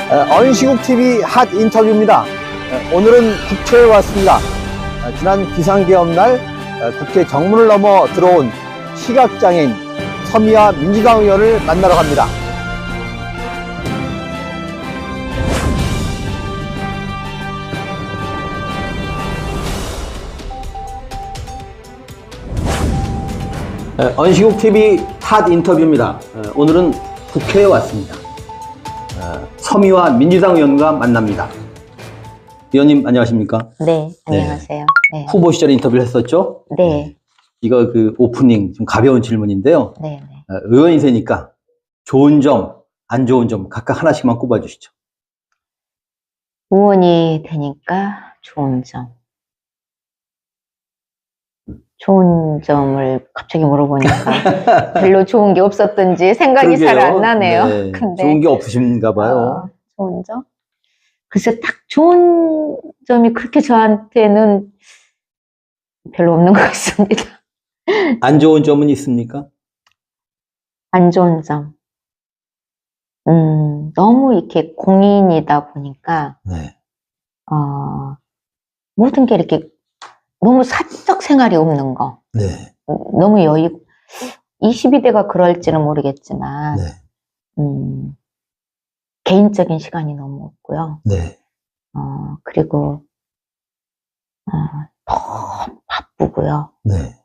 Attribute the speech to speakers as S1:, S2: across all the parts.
S1: 언시국TV 핫 인터뷰입니다. 오늘은 국회에 왔습니다. 지난 비상계엄날 국회 정문을 넘어 들어온 시각장애인 서미화 민주당 의원을 만나러 갑니다. 언시국TV 핫 인터뷰입니다. 오늘은 국회에 왔습니다. 서미화 민주당 의원과 만납니다. 의원님 안녕하십니까?
S2: 네, 안녕하세요. 네.
S1: 후보 시절에 인터뷰를 했었죠?
S2: 네.
S1: 이거 오프닝 좀 가벼운 질문인데요.
S2: 네.
S1: 의원이세니까 좋은 점, 안 좋은 점 각각 하나씩만 꼽아주시죠.
S2: 의원이 되니까 좋은 점. 좋은 점을 갑자기 물어보니까 별로 좋은 게 없었던지 생각이 잘 안 나네요.
S1: 네,
S2: 근데
S1: 좋은 게 없으신가 봐요.
S2: 좋은 점? 글쎄 딱 좋은 점이 그렇게 저한테는 별로 없는 것 같습니다.
S1: 안 좋은 점은 있습니까?
S2: 안 좋은 점. 너무 이렇게 공인이다 보니까,
S1: 네.
S2: 모든 게 이렇게 너무 사적 생활이 없는 거.
S1: 네.
S2: 너무 22대가 그럴지는 모르겠지만,
S1: 네.
S2: 개인적인 시간이 너무 없고요.
S1: 네.
S2: 그리고, 너무 바쁘고요.
S1: 네.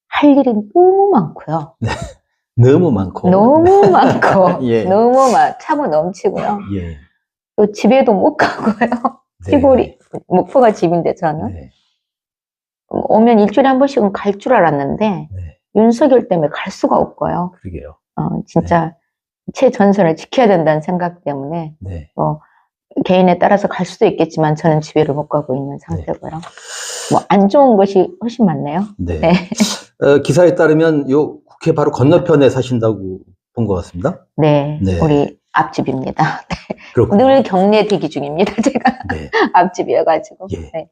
S2: 할 일이 너무 많고요.
S1: 네. 너무 많고.
S2: 너무 많고,
S1: 예.
S2: 너무 차고 넘치고요.
S1: 예.
S2: 또 집에도 못 가고요.
S1: 네.
S2: 시골이, 목포가 집인데 저는.
S1: 네.
S2: 오면 일주일에 한 번씩은 갈 줄 알았는데,
S1: 네.
S2: 윤석열 때문에 갈 수가 없고요.
S1: 그러게요.
S2: 진짜 제 전선을 지켜야 된다는 생각 때문에,
S1: 네.
S2: 개인에 따라서 갈 수도 있겠지만 저는 집에를 못 가고 있는 상태고요. 안 좋은 것이 훨씬 많네요.
S1: 네.
S2: 네.
S1: 기사에 따르면 요 국회 바로 건너편에 사신다고 본 것 같습니다.
S2: 네.
S1: 네.
S2: 우리 앞집입니다. 네.
S1: 그렇군요.
S2: 늘 경례 대기 중입니다. 제가
S1: 네.
S2: 앞집이어가지고.
S1: 예.
S2: 네.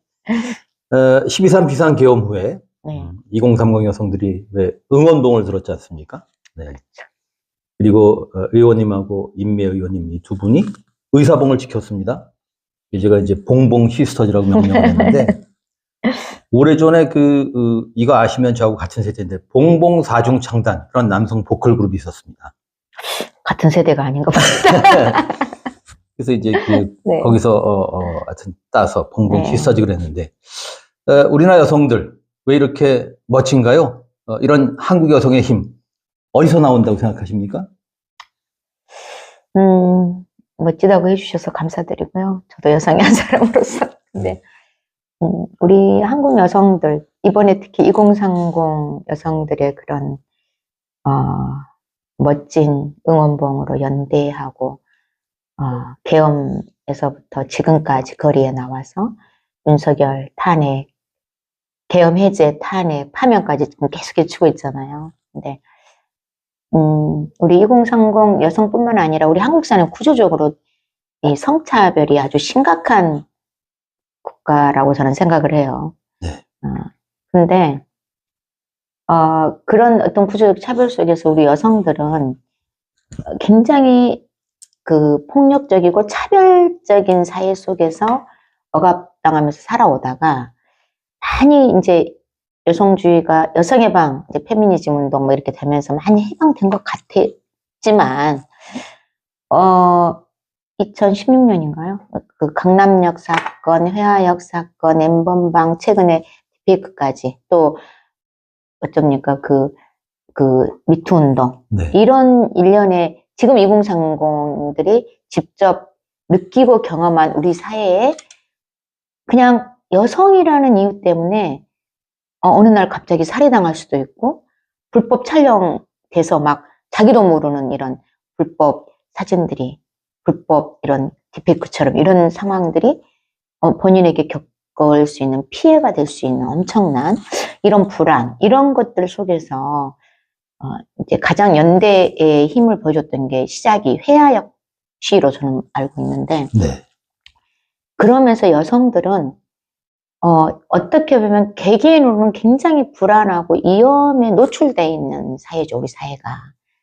S1: 12.3 비상계엄 후에
S2: 네.
S1: 2030 여성들이 왜 응원봉을 들었지 않습니까? 네.
S2: 그렇죠.
S1: 그리고 의원님하고 임매 의원님 이 두 분이 의사봉을 지켰습니다. 제가 이제 봉봉 시스터즈라고 명명을 했는데 오래전에 이거 아시면 저하고 같은 세대인데 봉봉 사중창단 그런 남성 보컬 그룹이 있었습니다.
S2: 같은 세대가 아닌 것 같습니다.
S1: 그래서 이제
S2: 네.
S1: 거기서 하여튼 따서 봉봉
S2: 네.
S1: 시스터즈 그랬는데 우리나라 여성들 왜 이렇게 멋진가요? 이런 한국 여성의 힘 어디서 나온다고 생각하십니까?
S2: 멋지다고 해주셔서 감사드리고요. 저도 여성의 한 사람으로서. 근데 우리 한국 여성들, 이번에 특히 2030 여성들의 그런 멋진 응원봉으로 연대하고 계엄에서부터 지금까지 거리에 나와서 윤석열 탄핵, 계엄 해제, 탄핵, 파면까지 지금 계속 해주고 있잖아요. 근데 우리 2030 여성뿐만 아니라 우리 한국 사회는 구조적으로 이 성차별이 아주 심각한 국가라고 저는 생각을 해요.
S1: 네.
S2: 근데 그런 어떤 구조적 차별 속에서 우리 여성들은 굉장히 폭력적이고 차별적인 사회 속에서 억압당하면서 살아오다가 많이 이제 여성주의가 여성의 방, 이제 페미니즘 운동 뭐 이렇게 되면서 많이 해방된 것 같았지만 2016년인가요? 그 강남역 사건, 회화역 사건, 엠번방, 최근에 디페이크까지 또 어쩝니까 미투 운동.
S1: 네.
S2: 이런 일련의 지금 2030들이 직접 느끼고 경험한 우리 사회에 그냥 여성이라는 이유 때문에 어느 날 갑자기 살해당할 수도 있고 불법 촬영돼서 막 자기도 모르는 이런 불법 사진들이 불법 이런 디페이크처럼 이런 상황들이 본인에게 겪을 수 있는 피해가 될 수 있는 엄청난 이런 불안 이런 것들 속에서 이제 가장 연대의 힘을 보여줬던 게 시작이 회화역 시위로 저는 알고 있는데
S1: 네.
S2: 그러면서 여성들은 어떻게 보면 개개인으로는 굉장히 불안하고 위험에 노출되어 있는 사회죠, 우리 사회가.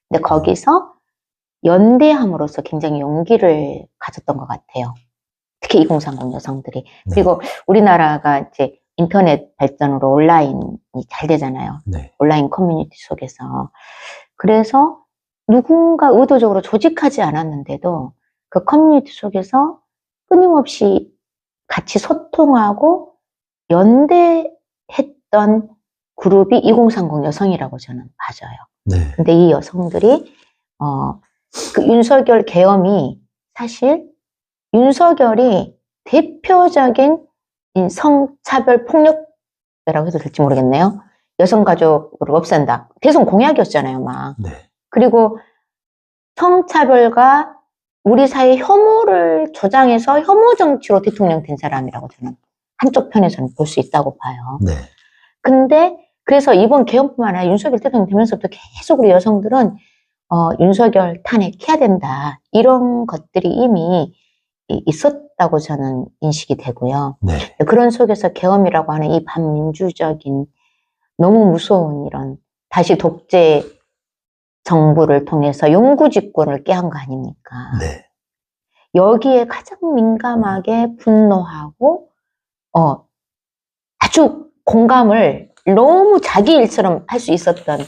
S2: 근데 거기서 연대함으로써 굉장히 용기를 가졌던 것 같아요. 특히 2030 여성들이.
S1: 네.
S2: 그리고 우리나라가 이제 인터넷 발전으로 온라인이 잘 되잖아요.
S1: 네.
S2: 온라인 커뮤니티 속에서. 그래서 누군가 의도적으로 조직하지 않았는데도 그 커뮤니티 속에서 끊임없이 같이 소통하고 연대했던 그룹이 2030 여성이라고 저는 봐져요.
S1: 네.
S2: 근데 이 여성들이 그 윤석열 계엄이 사실 윤석열이 대표적인 이 성차별 폭력이라고 해도 될지 모르겠네요. 여성가족을 없앤다. 대선 공약이었잖아요, 막.
S1: 네.
S2: 그리고 성차별과 우리 사회 혐오를 조장해서 혐오 정치로 대통령 된 사람이라고 저는 한쪽 편에서는 볼 수 있다고 봐요.
S1: 네.
S2: 근데 그래서 이번 개헌뿐만 아니라 윤석열 대통령 되면서부터 계속 우리 여성들은 윤석열 탄핵해야 된다. 이런 것들이 이미 있었다고 저는 인식이 되고요.
S1: 네.
S2: 그런 속에서 계엄이라고 하는 이 반민주적인 너무 무서운 이런 다시 독재 정부를 통해서 영구집권을 깨한 거 아닙니까?
S1: 네.
S2: 여기에 가장 민감하게 분노하고 아주 공감을 너무 자기 일처럼 할 수 있었던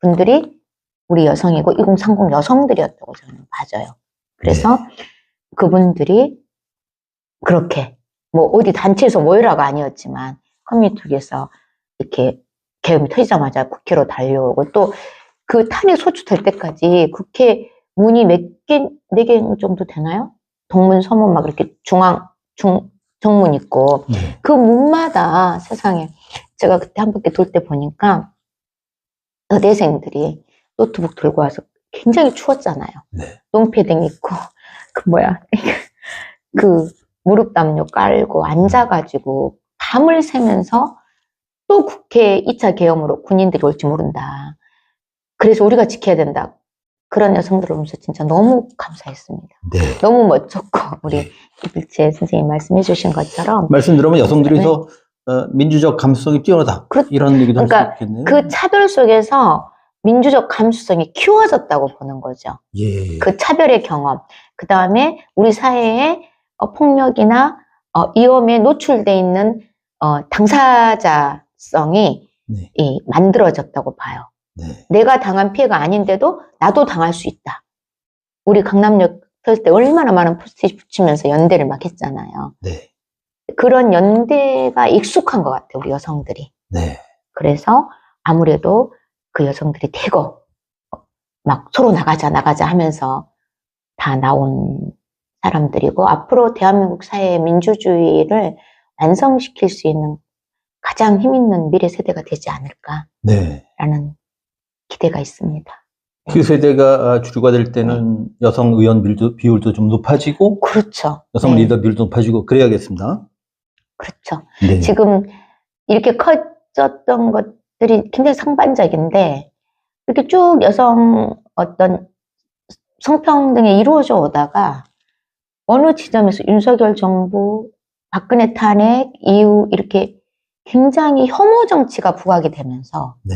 S2: 분들이 우리 여성이고 2030 여성들이었다고 저는 봐져요. 그래서 그분들이 그렇게 뭐 어디 단체에서 모여라가 아니었지만 커뮤니티에서 이렇게 계엄이 터지자마자 국회로 달려오고 또 그 탄핵 소추될 때까지 국회 문이 네 개 정도 되나요? 동문 서문 막 이렇게 정문 있고
S1: 네.
S2: 그 문마다 세상에 제가 그때 한 바퀴 돌 때 보니까 의대생들이 노트북 들고 와서 굉장히 추웠잖아요.
S1: 네.
S2: 롱패딩 입고 그 무릎 담요 깔고 앉아가지고 밤을 새면서 또 국회 2차 계엄으로 군인들이 올지 모른다. 그래서 우리가 지켜야 된다. 그런 여성들을 보면서 진짜 너무 감사했습니다.
S1: 네.
S2: 너무 멋졌고 우리 이필재 선생님 말씀해 주신 것처럼
S1: 말씀 들으면 여성들이서 민주적 감수성이 뛰어나다. 이런 얘기도 할
S2: 그러니까
S1: 수 있겠네요.
S2: 그 차별 속에서 민주적 감수성이 키워졌다고 보는 거죠.
S1: 예.
S2: 그 차별의 경험. 그 다음에 우리 사회에 폭력이나 위험에 노출돼 있는 당사자성이
S1: 네.
S2: 만들어졌다고 봐요.
S1: 네.
S2: 내가 당한 피해가 아닌데도 나도 당할 수 있다. 우리 강남역 털 때 얼마나 많은 포스트잇 붙이면서 연대를 막 했잖아요.
S1: 네.
S2: 그런 연대가 익숙한 것 같아요, 우리 여성들이.
S1: 네.
S2: 그래서 아무래도 그 여성들이 대거 막 서로 나가자 하면서 다 나온 사람들이고 앞으로 대한민국 사회의 민주주의를 완성시킬 수 있는 가장 힘있는 미래 세대가 되지 않을까라는
S1: 네.
S2: 기대가 있습니다.
S1: 그 세대가 주류가 될 때는 여성 의원 비율도 좀 높아지고
S2: 그렇죠.
S1: 여성 리더 비율도 높아지고 그래야겠습니다.
S2: 그렇죠.
S1: 네.
S2: 지금 이렇게 커졌던 것들이 굉장히 상반적인데 이렇게 쭉 여성 어떤 성평등이 이루어져 오다가 어느 지점에서 윤석열 정부, 박근혜 탄핵 이후 이렇게 굉장히 혐오 정치가 부각이 되면서
S1: 네.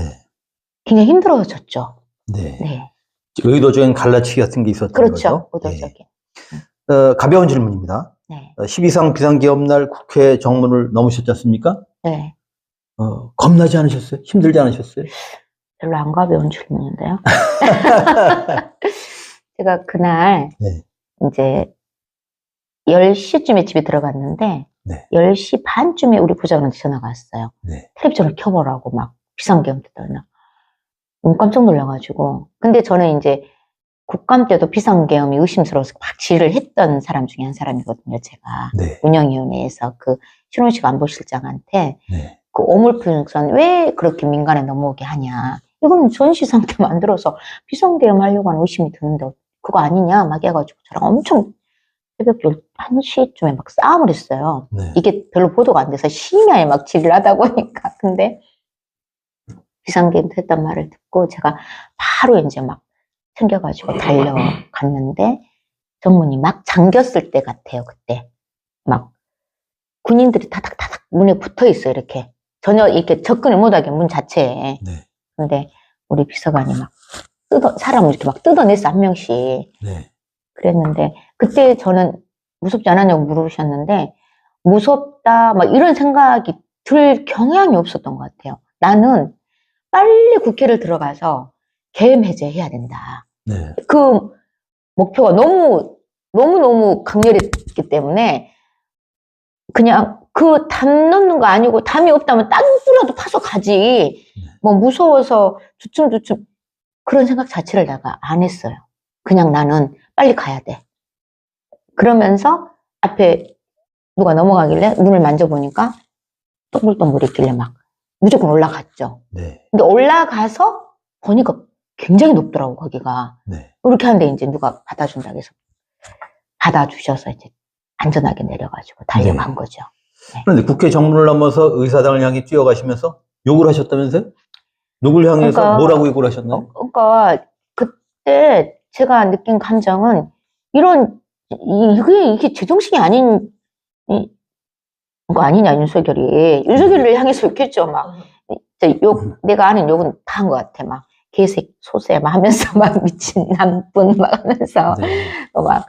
S2: 굉장히 힘들어졌죠.
S1: 네.
S2: 네.
S1: 의도적인 갈라치기 같은 게 있었던
S2: 그렇죠.
S1: 거죠.
S2: 의도적인.
S1: 가벼운 질문입니다.
S2: 네.
S1: 12상 비상기업날 국회 정문을 넘으셨지 않습니까?
S2: 네.
S1: 겁나지 않으셨어요? 힘들지 않으셨어요?
S2: 별로 안 가벼운 질문인데요. 제가 그날
S1: 네.
S2: 이제 10시쯤에 집에 들어갔는데
S1: 네.
S2: 10시 반쯤에 우리 부장한테 전화가 왔어요.
S1: 네.
S2: 텔레비전을 켜보라고 막 비상계엄 때더나 너무 깜짝 놀라가지고 근데 저는 이제 국감 때도 비상계엄이 의심스러워서 막 질의를 했던 사람 중에 한 사람이거든요. 제가
S1: 네.
S2: 운영위원회에서 그 신원식 안보실장한테
S1: 네.
S2: 그 오물풍선 왜 그렇게 민간에 넘어오게 하냐. 이거는 전시 상태 만들어서 비상계엄 하려고 하는 의심이 드는데 그거 아니냐 막 해가지고 저랑 엄청 새벽 1시쯤에 막 싸움을 했어요.
S1: 네.
S2: 이게 별로 보도가 안 돼서 심야에 막 질의를 하다 보니까. 근데 비상계엄 했단 말을 듣고 제가 바로 이제 막 챙겨가지고 달려갔는데 정문이 막 잠겼을 때 같아요. 그때 막 군인들이 타닥타닥 문에 붙어 있어요. 이렇게 전혀 이렇게 접근을 못하게 문 자체에.
S1: 네.
S2: 근데 우리 비서관이 막 사람을 이렇게 막 뜯어냈어, 한 명씩.
S1: 네.
S2: 그랬는데, 그때 저는 무섭지 않았냐고 물으셨는데, 무섭다, 막 이런 생각이 들 경향이 없었던 것 같아요. 나는 빨리 국회를 들어가서 계엄 해제해야 된다.
S1: 네.
S2: 그 목표가 너무너무 강렬했기 때문에, 그냥 그 담 넣는 거 아니고 담이 없다면 딴 데라도 파서 가지. 뭐 무서워서 주춤주춤 그런 생각 자체를 내가 안 했어요. 그냥 나는 빨리 가야 돼. 그러면서 앞에 누가 넘어가길래 눈을 만져보니까 동글동글 있길래 막 무조건 올라갔죠.
S1: 네.
S2: 근데 올라가서 보니까 굉장히 높더라고, 거기가.
S1: 네.
S2: 이렇게 하는데 이제 누가 받아준다고 해서 받아주셔서 이제 안전하게 내려가지고 달려간 거죠.
S1: 그런데 국회 정문을 넘어서 의사당을 향해 뛰어가시면서 욕을 하셨다면서요? 누굴 향해서
S2: 그러니까,
S1: 뭐라고 욕을 하셨나요?
S2: 그러니까 그때 제가 느낀 감정은 이게 제정신이 아닌 거 아니냐, 윤석열을 향해서 욕했죠. 막 내가 아는 욕은 다 한 것 같아. 막 개색 소세 막 하면서 막 미친 남분 막 하면서
S1: 네.
S2: 막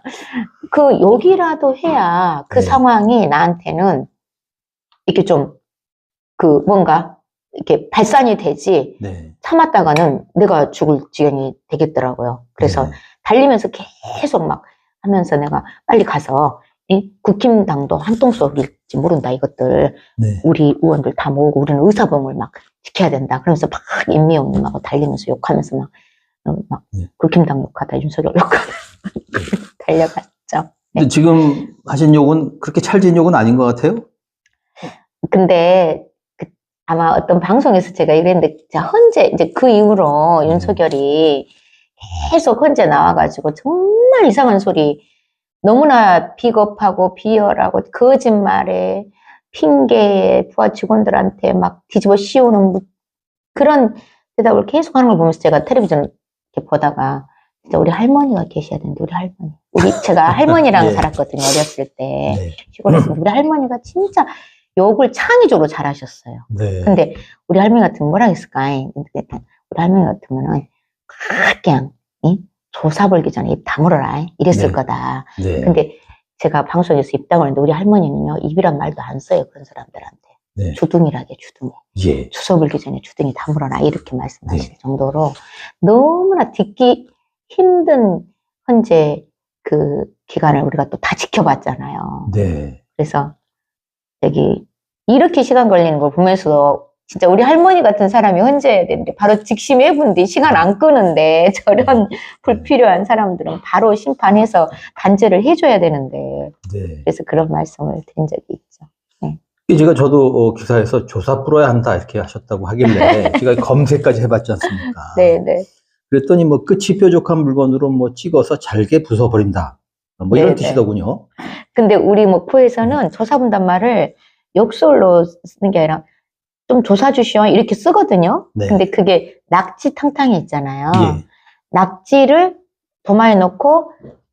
S2: 그 욕이라도 해야 그
S1: 네.
S2: 상황이 나한테는 이렇게 좀 뭔가 이렇게 발산이 되지.
S1: 네.
S2: 참았다가는 내가 죽을 지경이 되겠더라고요. 그래서
S1: 네.
S2: 달리면서 계속 막 하면서 내가 빨리 가서 이 국힘당도 한통 쏘릴지 모른다, 이것들.
S1: 네.
S2: 우리 의원들 다 모으고 우리는 의사봉을 막 지켜야 된다. 그러면서 막 임미영님하고 달리면서 욕하면서 막
S1: 네.
S2: 국힘당 욕하다, 윤석열 욕하다 달려갔죠.
S1: 근데 지금 하신 욕은 그렇게 찰진 욕은 아닌 것 같아요?
S2: 근데 아마 어떤 방송에서 제가 이랬는데, 헌재, 이제 그 이후로 윤석열이 계속 헌재 나와가지고 정말 이상한 소리, 너무나 비겁하고 비열하고 거짓말에 핑계에 부하 직원들한테 막 뒤집어 씌우는 그런 대답을 계속 하는 걸 보면서 제가 텔레비전 이렇게 보다가 진짜 우리 할머니가 계셔야 되는데, 우리 할머니. 제가 할머니랑
S1: 네.
S2: 살았거든요, 어렸을 때.
S1: 네.
S2: 시골에서 우리 할머니가 진짜 욕을 창의적으로 잘하셨어요.
S1: 네.
S2: 근데 우리 할머니 같으면 뭐라 했을까? 우리 할머니 같으면은 그냥 조사 벌기 전에 입 다물어라 이랬을
S1: 네.
S2: 거다.
S1: 네.
S2: 근데 제가 방송에서 입 다물었는데 우리 할머니는요, 입이란 말도 안 써요, 그런 사람들한테.
S1: 네.
S2: 주둥이라게, 주둥이.
S1: 예.
S2: 주워 벌기 전에 주둥이 다물어라 이렇게 말씀하실
S1: 네.
S2: 정도로 너무나 듣기 힘든 현재 그 기간을 우리가 또 다 지켜봤잖아요.
S1: 네.
S2: 그래서 이렇게 시간 걸리는 걸 보면서도 진짜 우리 할머니 같은 사람이 헌재해야 되는데, 바로 직심해분데 시간 안 끄는데 저런 불필요한 사람들은 바로 심판해서 단죄를 해줘야 되는데.
S1: 네.
S2: 그래서 그런 말씀을 드린 적이 있죠.
S1: 제가 저도 기사에서 조사 풀어야 한다 이렇게 하셨다고 하길래 제가 검색까지 해봤지 않습니까?
S2: 네네.
S1: 그랬더니 뭐 끝이 뾰족한 물건으로 뭐 찍어서 잘게 부숴버린다. 뭐 이런
S2: 네네.
S1: 뜻이더군요.
S2: 근데 우리 목포에서는 조사분단 말을 욕설로 쓰는 게 아니라 좀 조사 주시오 이렇게 쓰거든요.
S1: 네.
S2: 근데 그게 낙지 탕탕이 있잖아요.
S1: 예.
S2: 낙지를 도마에 넣고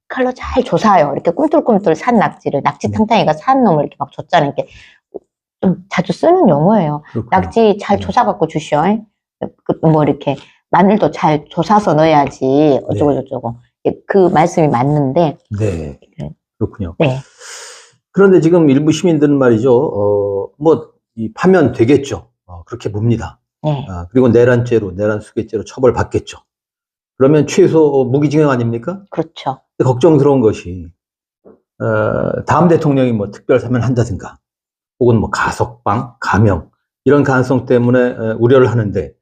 S2: 칼로 잘 조사요. 이렇게 꿈틀꿈틀 산 낙지를, 낙지 탕탕이가 산 놈을 이렇게 막 줬자는 게 좀 자주 쓰는 용어예요.
S1: 그렇군요.
S2: 낙지 잘 조사갖고 주시오. 뭐 이렇게 마늘도 잘 조사서 넣어야지 어쩌고 저쩌고. 그 말씀이 맞는데.
S1: 네. 그렇군요.
S2: 네.
S1: 그런데 지금 일부 시민들은 말이죠. 파면 되겠죠. 그렇게 봅니다.
S2: 네.
S1: 그리고 내란죄로, 내란수괴죄로 처벌받겠죠. 그러면 최소 무기징역 아닙니까?
S2: 그렇죠.
S1: 근데 걱정스러운 것이, 다음 대통령이 뭐 특별사면 한다든가, 혹은 뭐 가석방, 감형, 이런 가능성 때문에 우려를 하는데,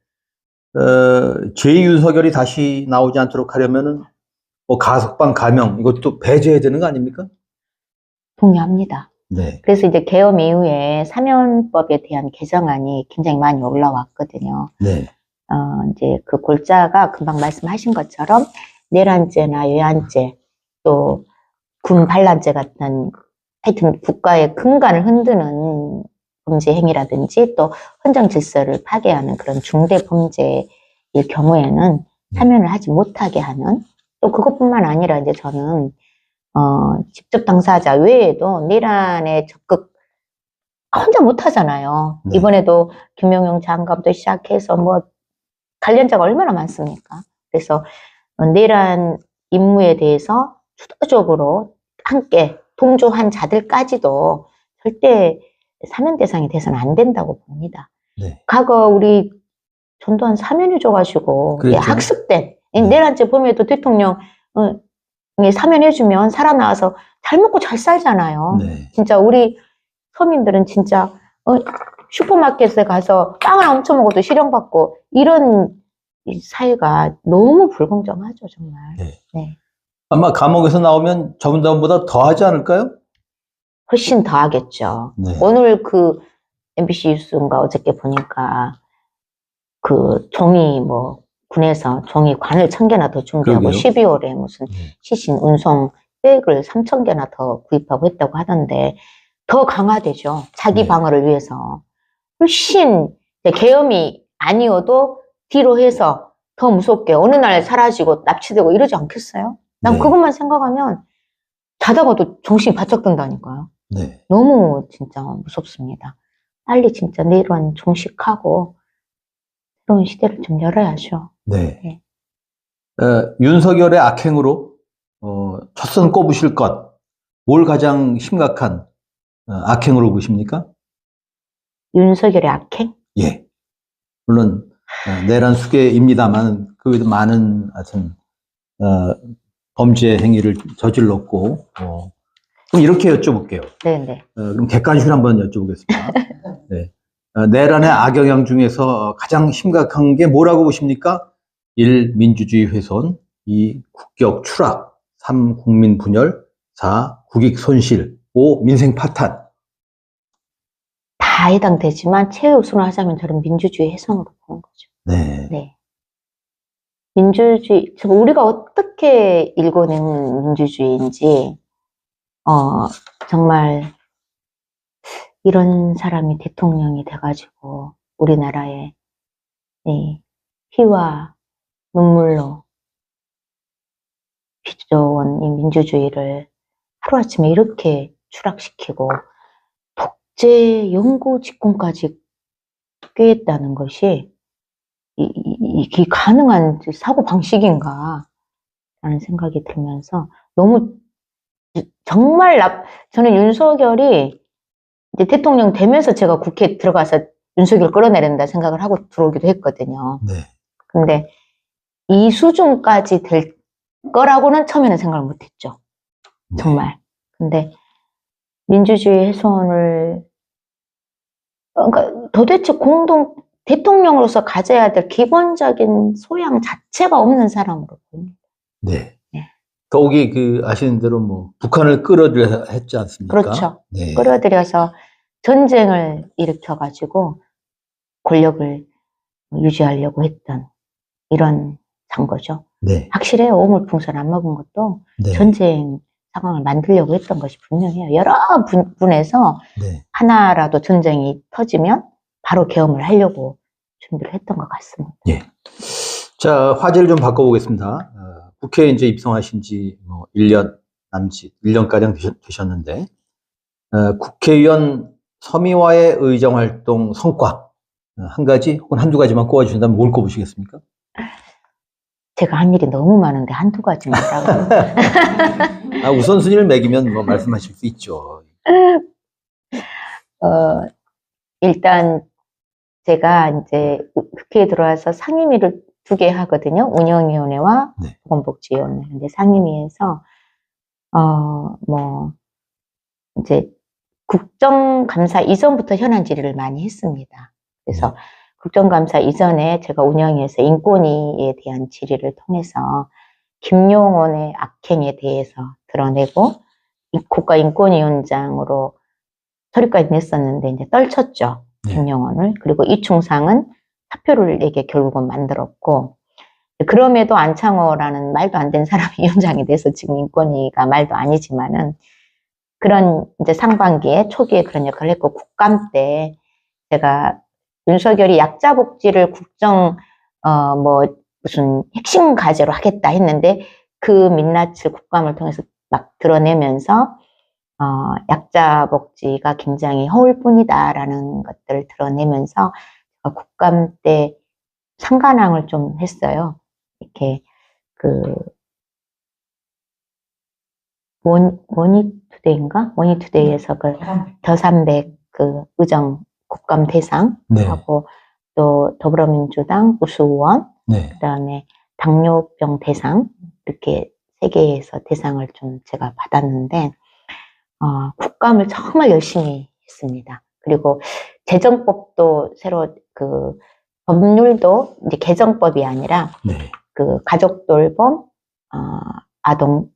S1: 제2윤석열이 다시 나오지 않도록 하려면은, 뭐 가석방, 감형, 이것도 배제해야 되는 거 아닙니까?
S2: 동의합니다.
S1: 네.
S2: 그래서 이제 계엄 이후에 사면법에 대한 개정안이 굉장히 많이 올라왔거든요.
S1: 네.
S2: 이제 그 골자가 금방 말씀하신 것처럼 내란죄나 외환죄, 또 군 반란죄 같은 하여튼 국가의 근간을 흔드는 범죄 행위라든지 또 헌정 질서를 파괴하는 그런 중대 범죄일 경우에는 사면을 하지 못하게 하는, 또 그것뿐만 아니라 이제 저는 직접 당사자 외에도 내란에 적극 혼자 못 하잖아요.
S1: 네.
S2: 이번에도 김용용 장관도 시작해서 뭐 관련자가 얼마나 많습니까? 그래서 내란 임무에 대해서 주도적으로 함께 동조한 자들까지도 절대 사면 대상이 돼서는 안 된다고 봅니다.
S1: 네.
S2: 과거 우리 전두환 사면해 줘가지고
S1: 그랬죠.
S2: 학습된
S1: 네.
S2: 내란죄 범죄도 대통령 사면해주면 살아나와서 잘 먹고 잘 살잖아요.
S1: 네.
S2: 진짜 우리 서민들은 진짜 슈퍼마켓에 가서 빵을 엄청 먹어도 실형받고 이런 이 사회가 너무 불공정하죠, 정말.
S1: 네.
S2: 네.
S1: 아마 감옥에서 나오면 전두환보다 더 하지 않을까요?
S2: 훨씬 더 하겠죠.
S1: 네.
S2: 오늘 그 MBC 뉴스인가 어저께 보니까 그 종이 뭐 군에서 종이 관을 1000개나 더 준비하고
S1: 그러게요.
S2: 12월에 무슨 시신 운송 백을 3000개나 더 구입하고 했다고 하던데 더 강화되죠. 자기
S1: 네.
S2: 방어를 위해서. 훨씬 계엄이 아니어도 뒤로 해서 더 무섭게 어느 날 사라지고 납치되고 이러지 않겠어요? 난
S1: 네.
S2: 그것만 생각하면 자다가도 정신이 바짝 든다니까요.
S1: 네.
S2: 너무 진짜 무섭습니다. 빨리 진짜 내란 종식하고 새로운 시대를 좀 열어야죠.
S1: 네.
S2: 네.
S1: 윤석열의 악행으로 첫선 꼽으실 것, 뭘 가장 심각한 악행으로 보십니까?
S2: 윤석열의 악행?
S1: 예. 물론 내란 수계입니다만 그 외에도 많은 하여튼 범죄 행위를 저질렀고 그럼 이렇게 여쭤볼게요.
S2: 네네.
S1: 그럼 객관식으로 한번 여쭤보겠습니다. 네. 내란의 악영향 중에서 가장 심각한 게 뭐라고 보십니까? 1. 민주주의 훼손, 2. 국격 추락, 3. 국민 분열, 4. 국익 손실, 5. 민생 파탄.
S2: 다 해당되지만 최우선을 하자면 저는 민주주의 훼손으로 보는 거죠.
S1: 네.
S2: 네. 민주주의, 우리가 어떻게 읽어내는 민주주의인지, 정말 이런 사람이 대통령이 돼가지고 우리나라의 피와 눈물로 빚어온 이 민주주의를 하루아침에 이렇게 추락시키고 독재 영구 집권까지 꾀했다는 것이 이게 가능한 사고 방식인가 라는 생각이 들면서 너무 정말 저는 윤석열이 이제 대통령 되면서 제가 국회에 들어가서 윤석열 끌어내린다 생각을 하고 들어오기도 했거든요.
S1: 네.
S2: 근데 이 수준까지 될 거라고는 처음에는 생각을 못했죠. 정말. 근데 민주주의 훼손을 그러니까 도대체 대통령으로서 가져야 될 기본적인 소양 자체가 없는 사람으로 보입니다.
S1: 네.
S2: 네.
S1: 더욱이 아시는 대로 뭐 북한을 끌어들여 했지 않습니까?
S2: 그렇죠.
S1: 네.
S2: 끌어들여서 전쟁을 일으켜가지고 권력을 유지하려고 했던 이런 장거죠.
S1: 네.
S2: 확실해요. 오물풍선 안 먹은 것도
S1: 네.
S2: 전쟁 상황을 만들려고 했던 것이 분명해요. 여러 분에서
S1: 네.
S2: 하나라도 전쟁이 터지면 바로 계엄을 하려고 준비를 했던 것 같습니다.
S1: 예. 자, 화제를 좀 바꿔보겠습니다. 국회에 이제 입성하신 지 뭐 1년 남짓, 1년가량 되셨는데, 국회의원 서미화의 의정 활동 성과, 한 가지 혹은 한두 가지만 꼽아주신다면 뭘 꼽으시겠습니까?
S2: 제가 한 일이 너무 많은데 한두 가지입니다.
S1: 우선순위를 매기면 뭐 말씀하실 수 있죠.
S2: 일단 제가 이제 국회에 들어와서 상임위를 2개 하거든요. 운영위원회와
S1: 네.
S2: 보건복지위원회. 근데 상임위에서 이제 국정감사 이전부터 현안 질의를 많이 했습니다. 그래서 국정감사 이전에 제가 운영위에서 인권위에 대한 질의를 통해서 김용원의 악행에 대해서 드러내고 국가인권위원장으로 서류까지 냈었는데 이제 떨쳤죠. 김용원을. 그리고 이충상은 사표를 내게 결국은 만들었고, 그럼에도 안창호라는 말도 안 되는 사람이 위원장이 돼서 지금 인권위가 말도 아니지만은 그런 이제 상반기에 초기에 그런 역할을 했고, 국감 때 제가 윤석열이 약자 복지를 국정 무슨 핵심 과제로 하겠다 했는데 그 민낯을 국감을 통해서 막 드러내면서 약자 복지가 굉장히 허울 뿐이다라는 것들을 드러내면서 국감 때 상관왕을 좀 했어요. 이렇게 머니투데이인가? 머니투데이에서 더삼백 의정 국감 대상
S1: 네.
S2: 하고 또 더불어민주당 우수의원
S1: 네.
S2: 그다음에 당뇨병 대상 이렇게 3개에서 대상을 좀 제가 받았는데 국감을 정말 열심히 했습니다. 그리고 재정법도 새로 법률도 이제 개정법이 아니라
S1: 네.
S2: 가족돌봄 아동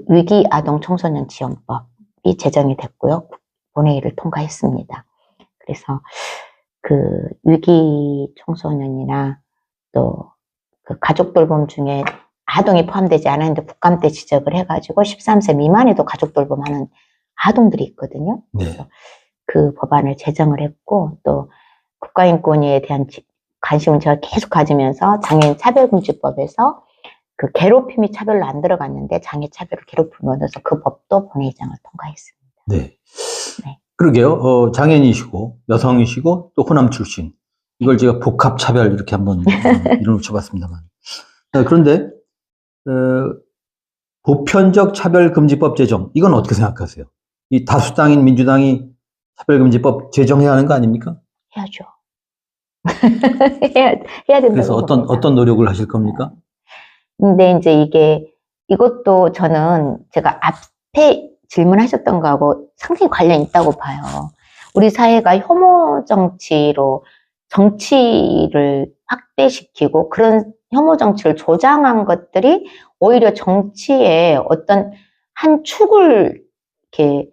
S2: 위기 아동 청소년 지원법이 제정이 됐고요. 본회의를 통과했습니다. 그래서 위기 청소년이나 또 가족 돌봄 중에 아동이 포함되지 않았는데 국감 때 지적을 해가지고 13세 미만에도 가족 돌봄하는 아동들이 있거든요.
S1: 네.
S2: 그래서 그 법안을 제정을 했고 또 국가인권위에 대한 관심을 제가 계속 가지면서 장애인 차별금지법에서 괴롭힘이 차별로 안 들어갔는데 장애 차별을 괴롭힘을 넣어서 그 법도 본회의장을 통과했습니다.
S1: 네.
S2: 네.
S1: 그러게요. 장애인이시고 여성이시고 또 호남 출신. 이걸 제가 복합차별 이렇게 한번 이름을 쳐봤습니다만. 그런데 보편적 차별금지법 제정 이건 어떻게 생각하세요? 이 다수당인 민주당이 차별금지법 제정해야 하는 거 아닙니까?
S2: 해야죠. 해야 된다고.
S1: 그래서 어떤 노력을 하실 겁니까?
S2: 근데 이제 이것도 저는 제가 앞에 질문하셨던 거하고 상당히 관련이 있다고 봐요. 우리 사회가 혐오 정치를 확대시키고 그런 혐오 정치를 조장한 것들이 오히려 정치의 어떤 한 축을 이렇게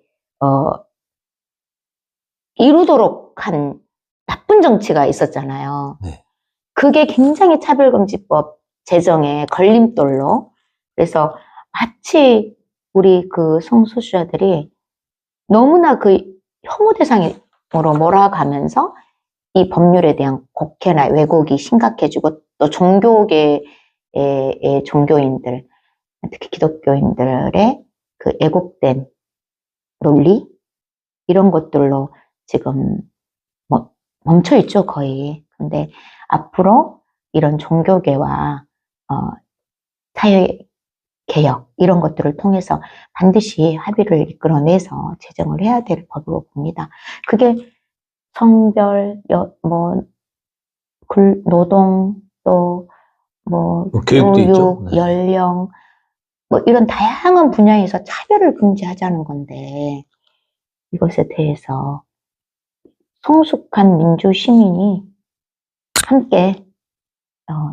S2: 이루도록 한 나쁜 정치가 있었잖아요.
S1: 네.
S2: 그게 굉장히 차별금지법 제정의 걸림돌로, 그래서 마치 우리 성소수자들이 너무나 혐오 대상으로 몰아가면서 이 법률에 대한 곡해나 왜곡이 심각해지고 또 종교계의 종교인들, 특히 기독교인들의 애곡된 논리 이런 것들로 지금 멈춰 있죠, 거의. 근데 앞으로 이런 종교계와 사회 개혁 이런 것들을 통해서 반드시 합의를 이끌어내서 제정을 해야 될 법으로 봅니다. 그게 성별, 노동, 또
S1: 교육도
S2: 교육,
S1: 있죠. 네.
S2: 연령, 이런 다양한 분야에서 차별을 금지하자는 건데 이것에 대해서 성숙한 민주 시민이 함께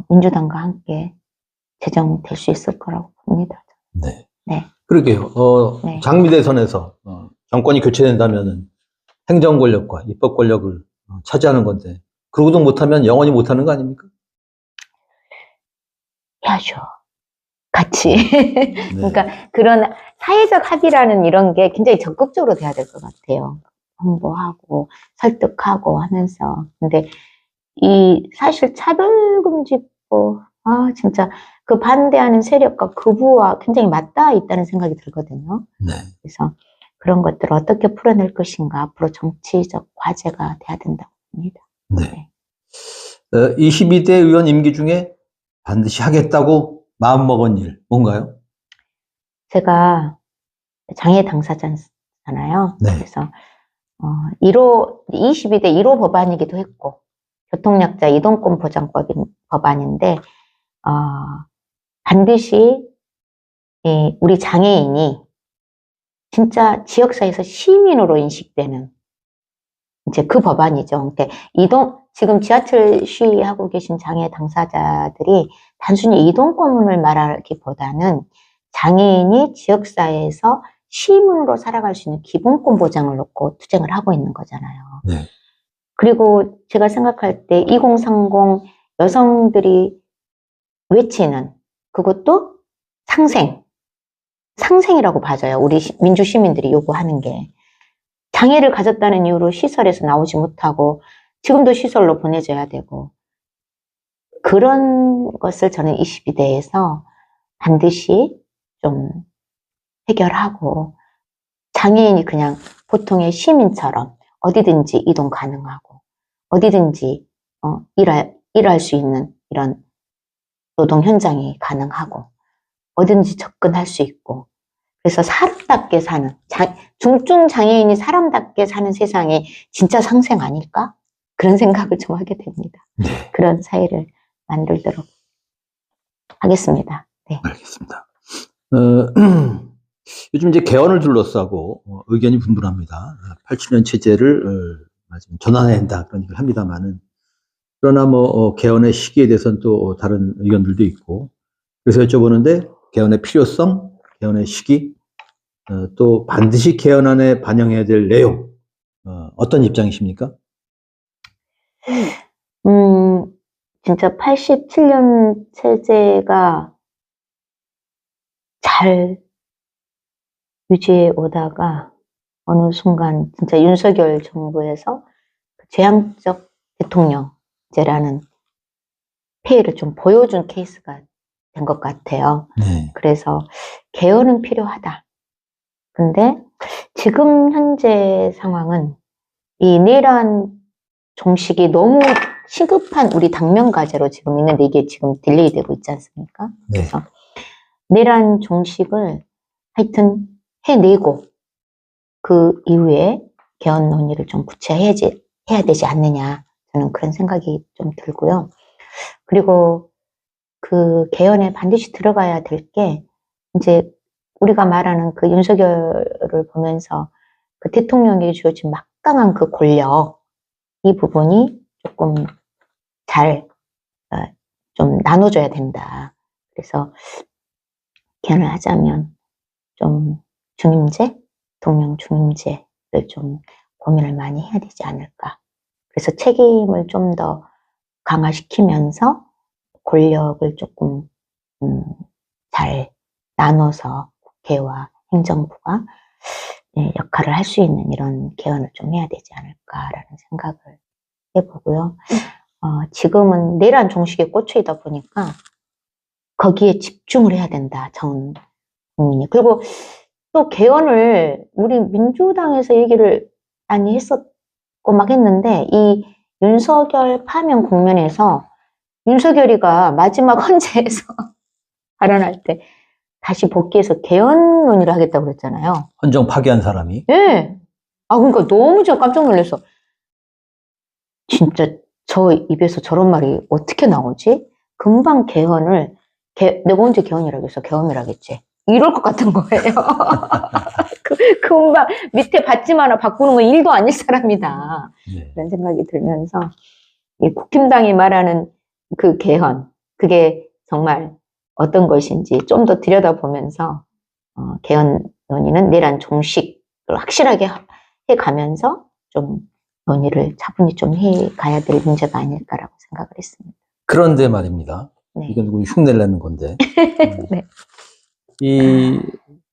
S2: 민주당과 함께 제정될 수 있을 거라고 봅니다.
S1: 네.
S2: 네.
S1: 그러게요.
S2: 네.
S1: 장미대선에서 정권이 교체된다면은 행정 권력과 입법 권력을 차지하는 건데 그러고도 못하면 영원히 못하는 거 아닙니까?
S2: 해야죠. 같이.
S1: 네.
S2: 그러니까 그런 사회적 합의라는 이런 게 굉장히 적극적으로 돼야 될 것 같아요. 홍보하고 설득하고 하면서. 근데 사실 차별금지법 진짜 반대하는 세력과 부와 굉장히 맞닿아 있다는 생각이 들거든요.
S1: 네.
S2: 그래서 그런 것들을 어떻게 풀어낼 것인가 앞으로 정치적 과제가 돼야 된다고 봅니다.
S1: 네. 22대 의원 임기 중에 반드시 하겠다고 마음먹은 일 뭔가요?
S2: 제가 장애 당사자잖아요.
S1: 네.
S2: 그래서 22대 1호 법안이기도 했고 교통약자 이동권 법안인데 반드시 우리 장애인이 진짜 지역사회에서 시민으로 인식되는 이제 그 법안이죠. 그러니까 지금 지하철 시위하고 계신 장애 당사자들이 단순히 이동권을 말하기보다는 장애인이 지역사회에서 시민으로 살아갈 수 있는 기본권 보장을 놓고 투쟁을 하고 있는 거잖아요.
S1: 네.
S2: 그리고 제가 생각할 때 2030 여성들이 외치는 그것도 상생이라고 봐져요. 우리 민주시민들이 요구하는 게. 장애를 가졌다는 이유로 시설에서 나오지 못하고 지금도 시설로 보내줘야 되고 그런 것을 저는 22대에서 반드시 좀 해결하고 장애인이 그냥 보통의 시민처럼 어디든지 이동 가능하고 어디든지 일할 수 있는 이런 노동 현장이 가능하고 어딘지 접근할 수 있고 그래서 사람답게 사는 중증 장애인이 사람답게 사는 세상이 진짜 상생 아닐까? 그런 생각을 좀 하게 됩니다.
S1: 네.
S2: 그런 사회를 만들도록 하겠습니다. 네.
S1: 알겠습니다. 요즘 이제 개헌을 둘러싸고 의견이 분분합니다. 87년 체제를 전환해야 한다 그런 얘기를 합니다만은 그러나 개헌의 시기에 대해서는 또 다른 의견들도 있고 그래서 여쭤보는데 개헌의 필요성, 개헌의 시기, 또 반드시 개헌안에 반영해야 될 내용 어떤 입장이십니까?
S2: 진짜 87년 체제가 잘 유지해 오다가 어느 순간 진짜 윤석열 정부에서 재앙적 대통령제라는 폐해를 좀 보여준 케이스가 된 것 같아요.
S1: 네.
S2: 그래서 개헌은 필요하다. 근데 지금 현재 상황은 이 내란 종식이 너무 시급한 우리 당면 과제로 지금 있는데 이게 지금 딜레이 되고 있지 않습니까?
S1: 네.
S2: 그래서 내란 종식을 하여튼 해내고 그 이후에 개헌 논의를 좀 구체화해야 되지 않느냐 저는 그런 생각이 좀 들고요. 그리고 그 개헌에 반드시 들어가야 될 게 이제 우리가 말하는 그 윤석열을 보면서 그 대통령에게 주어진 막강한 그 권력 이 부분이 조금 잘 좀 나눠줘야 된다. 그래서 개헌을 하자면 좀 중임제, 대통령 중임제를 좀 고민을 많이 해야 되지 않을까. 그래서 책임을 좀 더 강화시키면서 권력을 조금 잘 나눠서 국회와 행정부가 역할을 할 수 있는 이런 개헌을 좀 해야 되지 않을까라는 생각을 해보고요. 지금은 내란 종식에 꽂혀 있다 보니까 거기에 집중을 해야 된다, 전 국민이. 그리고 또 개헌을 우리 민주당에서 얘기를 많이 했었고 막 했는데 이 윤석열 파면 국면에서 윤석열이가 마지막 헌재에서 발언할 때 다시 복귀해서 개헌 논의를 하겠다고 그랬잖아요.
S1: 헌정 파기한 사람이.
S2: 네. 그러니까 너무 제가 깜짝 놀랐어. 진짜 저 입에서 저런 말이 어떻게 나오지? 금방 개헌을, 내가 언제 개헌이라고 했어? 개헌이라겠지. 이럴 것 같은 거예요. 금방 밑에 받침 하나 바꾸는 건 일도 아닐 사람이다.
S1: 네.
S2: 그런 생각이 들면서 이 국힘당이 말하는 그 개헌, 그게 정말 어떤 것인지 좀 더 들여다보면서 개헌 논의는 내란 종식을 확실하게 해가면서 좀 논의를 차분히 좀 해가야 될 문제가 아닐까라고 생각을 했습니다.
S1: 그런데 말입니다.
S2: 네.
S1: 이건 누구 흉내를 내는 건데.
S2: 네.
S1: 이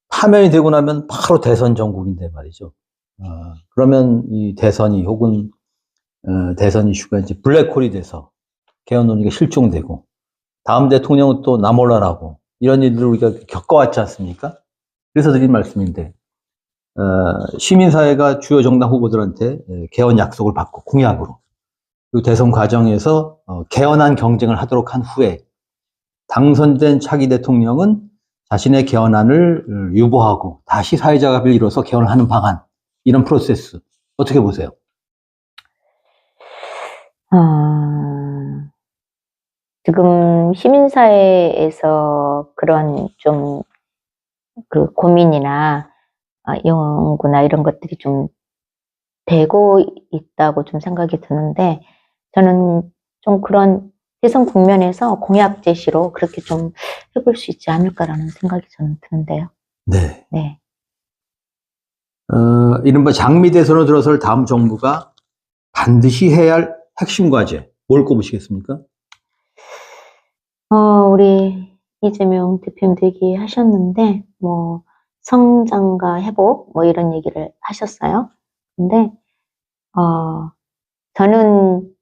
S1: 파면이 되고 나면 바로 대선 전국인데 말이죠. 그러면 이 대선이 혹은 대선 이슈가 이제 블랙홀이 돼서 개헌 논의가 실종되고 다음 대통령은 또 나 몰라라고 이런 일들을 우리가 겪어왔지 않습니까? 그래서 드린 말씀인데 시민사회가 주요 정당 후보들한테 개헌 약속을 받고 공약으로 그리고 대선 과정에서 개헌안 경쟁을 하도록 한 후에 당선된 차기 대통령은 자신의 개헌안을 유보하고 다시 사회적 합의를 이뤄서 개헌을 하는 방안 이런 프로세스 어떻게 보세요?
S2: 지금 시민사회에서 그런 좀 그 고민이나 연구나 이런 것들이 좀 되고 있다고 좀 생각이 드는데 저는 좀 그런 대선 국면에서 공약 제시로 그렇게 좀 해볼 수 있지 않을까라는 생각이 저는 드는데요.
S1: 네.
S2: 네.
S1: 이른바 장미 대선으로 들어설 다음 정부가 반드시 해야 할 핵심 과제 뭘 꼽으시겠습니까?
S2: 우리 이재명 대표님도 얘기하셨는데 뭐 성장과 회복 뭐 이런 얘기를 하셨어요. 근데 저는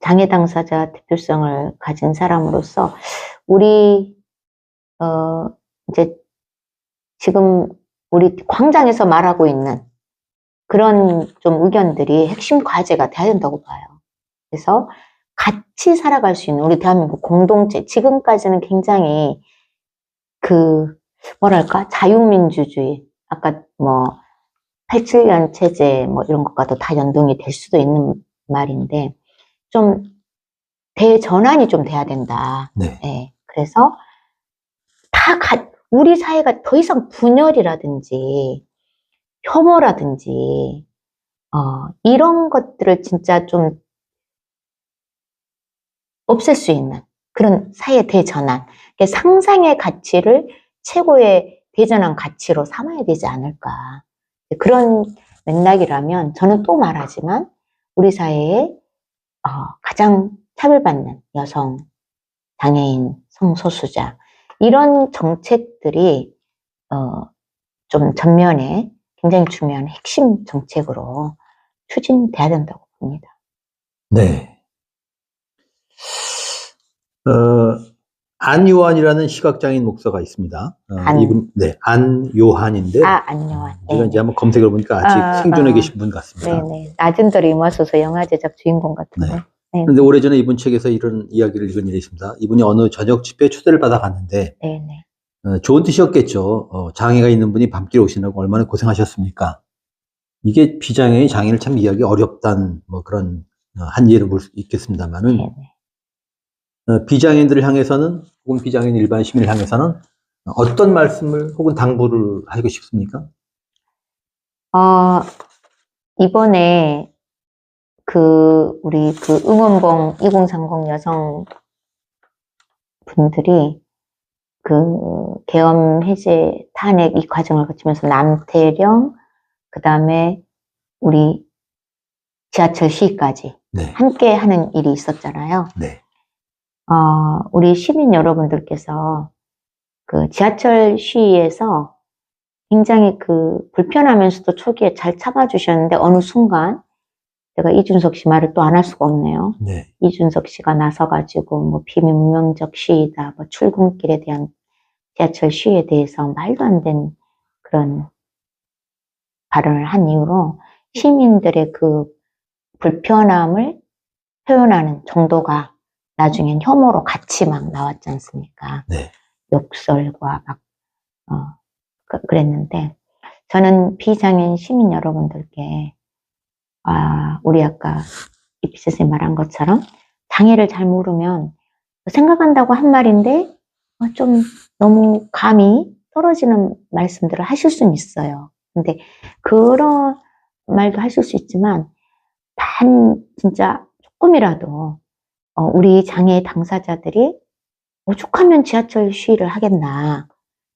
S2: 장애 당사자 대표성을 가진 사람으로서 우리 이제 지금 우리 광장에서 말하고 있는 그런 좀 의견들이 핵심 과제가 돼야 된다고 봐요. 그래서 같이 살아갈 수 있는 우리 대한민국 공동체, 지금까지는 굉장히 뭐랄까, 자유민주주의, 아까 87년 체제 이런 것과도 다 연동이 될 수도 있는 말인데, 좀 대전환이 좀 돼야 된다.
S1: 네.
S2: 예, 그래서 우리 사회가 더 이상 분열이라든지 혐오라든지 이런 것들을 진짜 좀 없앨 수 있는 그런 사회 대전환, 상상의 가치를 최고의 대전환 가치로 삼아야 되지 않을까. 그런 맥락이라면 저는 또 말하지만 우리 사회에 가장 차별받는 여성, 장애인, 성소수자 이런 정책들이 좀 전면에 굉장히 중요한 핵심 정책으로 추진돼야 된다고 봅니다.
S1: 네. 안요한이라는 시각장애인 목사가 있습니다. 네, 안요한인데.
S2: 안요한.
S1: 제가 이제 한번 검색해 보니까 아직 생존해 계신 분 같습니다.
S2: 네네. 낮은 들이 임하소서 영화 제작 주인공 같은데.
S1: 네.
S2: 네.
S1: 그런데 오래전에 이분 책에서 이런 이야기를 읽은 일이 있습니다. 이분이 어느 저녁 집회에 초대를 받아 갔는데,
S2: 네네.
S1: 좋은 뜻이었겠죠. 장애가 있는 분이 밤길 오시느라고 얼마나 고생하셨습니까? 이게 비장애인 장애를 참 이해하기 어렵다는 그런 한예로 볼 수 있겠습니다만은, 비장애인들을 향해서는 혹은 비장애인 일반 시민을 향해서는 어떤 말씀을 혹은 당부를 하고 싶습니까?
S2: 이번에 우리 응원봉 2030 여성 분들이 계엄 해제 탄핵 이 과정을 거치면서 남태령 그다음에 우리 지하철 시위까지
S1: 네.
S2: 함께 하는 일이 있었잖아요.
S1: 네.
S2: 우리 시민 여러분들께서 지하철 시위에서 굉장히 불편하면서도 초기에 잘 참아주셨는데 어느 순간 제가 이준석 씨 말을 또 안 할 수가 없네요.
S1: 네.
S2: 이준석 씨가 나서가지고 비문명적 시위다, 출근길에 대한 지하철 시위에 대해서 말도 안 된 그런 발언을 한 이후로 시민들의 불편함을 표현하는 정도가 나중엔 혐오로 같이 막 나왔지 않습니까?
S1: 네.
S2: 욕설과 그랬는데 저는 비장애인 시민 여러분들께 우리 아까 이피 선생님 말한 것처럼 장애를 잘 모르면 생각한다고 한 말인데 좀 너무 감이 떨어지는 말씀들을 하실 수는 있어요. 근데 그런 말도 하실 수 있지만 진짜 조금이라도 우리 장애 당사자들이 오죽하면 지하철 시위를 하겠나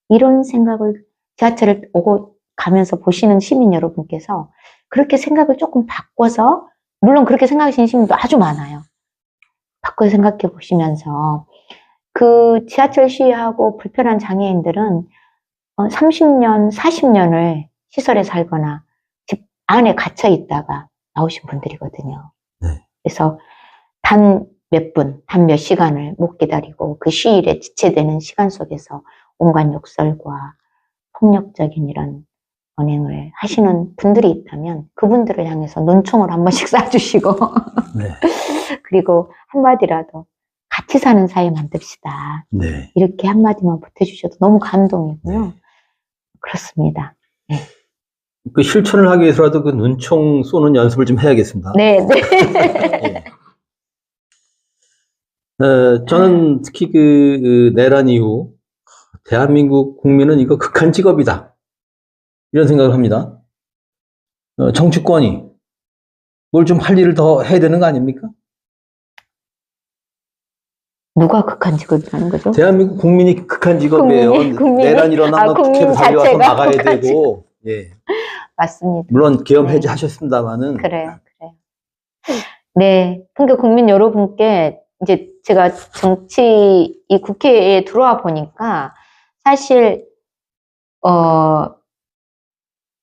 S2: 이런 생각을 지하철을 오고 가면서 보시는 시민 여러분께서 그렇게 생각을 조금 바꿔서 물론 그렇게 생각하시는 시민도 아주 많아요. 바꿔서 생각해 보시면서 지하철 시위하고 불편한 장애인들은 30년, 40년을 시설에 살거나 집 안에 갇혀 있다가 나오신 분들이거든요.
S1: 네.
S2: 그래서 단 몇 시간을 못 기다리고 그 시일에 지체되는 시간 속에서 온갖 욕설과 폭력적인 이런 언행을 하시는 분들이 있다면 그분들을 향해서 눈총을 한 번씩 쏴주시고
S1: 네.
S2: 그리고 한마디라도 같이 사는 사회 만듭시다.
S1: 네.
S2: 이렇게 한마디만 보태주셔도 너무 감동이고요.
S1: 네.
S2: 그렇습니다. 네.
S1: 실천을 하기 위해서라도 눈총 쏘는 연습을 좀 해야겠습니다.
S2: 네, 네.
S1: 저는 특히 내란 이후 대한민국 국민은 이거 극한 직업이다. 이런 생각을 합니다. 정치권이 뭘 좀 할 일을 더 해야 되는 거 아닙니까?
S2: 누가 극한 직업이라는 거죠?
S1: 대한민국 국민이 극한 직업이에요.
S2: 국민이?
S1: 내란 일어나면 국회로 달려와서 나가야 되고. 예.
S2: 맞습니다.
S1: 물론 계엄 해제하셨습니다만은.
S2: 그래요. 네. 그러니까 국민 여러분께 이제 제가 이 국회에 들어와 보니까 사실